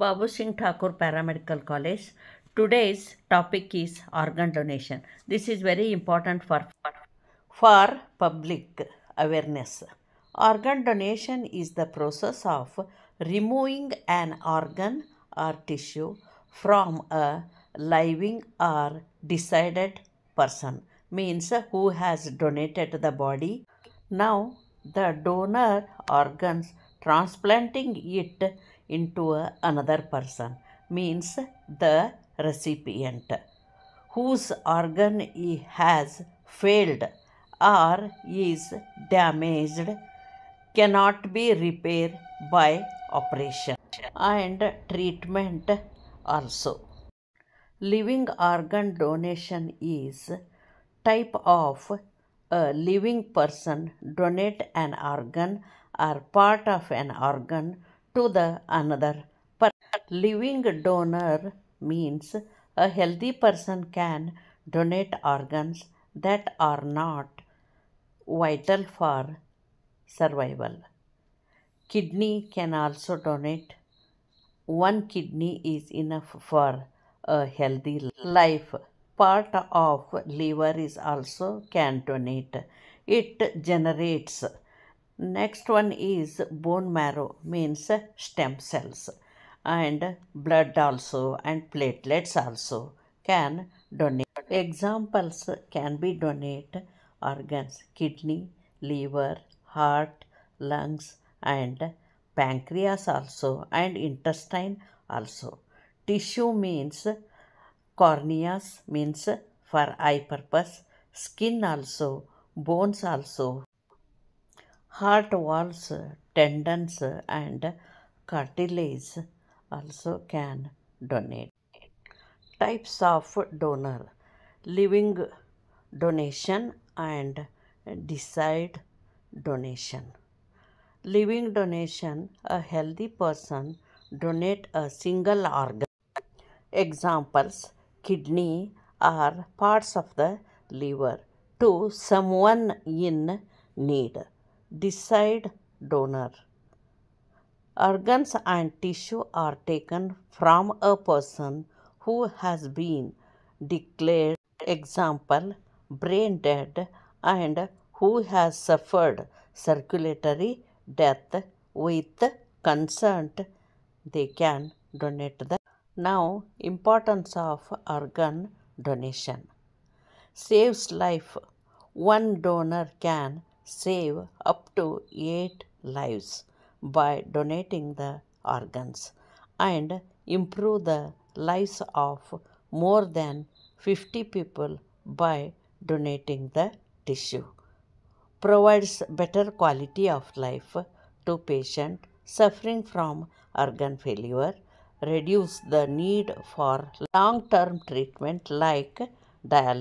Babu Singh Thakur Paramedical College. Today's topic is organ donation. This is very important for public awareness. Organ donation is the process of removing an organ or tissue from a living or decided person, means who has donated the body. Now, the donor organs transplanting it into another person, means the recipient whose organ has failed or is damaged cannot be repaired by operation and treatment also. Living organ donation is type of a living person donate an organ or part of an organ to the another person. Living donor means a healthy person can donate organs that are not vital for survival. Kidney can also donate. One kidney is enough for a healthy life. Part of liver is also can donate. It generates. Next one is bone marrow, means stem cells, and blood also and platelets also can donate. Examples can be donate organs: kidney, liver, heart, lungs, and pancreas also, and intestine also. Tissue means corneas, means for eye purpose, skin also, bones also, heart walls, tendons, and cartilage also can donate. Types of donor: living donation and decide donation. Living donation: a healthy person donate a single organ. Examples: kidney or parts of the liver to someone in need. Decide donor: organs and tissue are taken from a person who has been declared, example, brain dead, and who has suffered circulatory death. With consent, they can donate the. Now, importance of organ donation: saves life. One donor can save up to 8 lives by donating the organs and improve the lives of more than 50 people by donating the tissue. Provides better quality of life to patient suffering from organ failure, reduce the need for long term treatment like dialysis.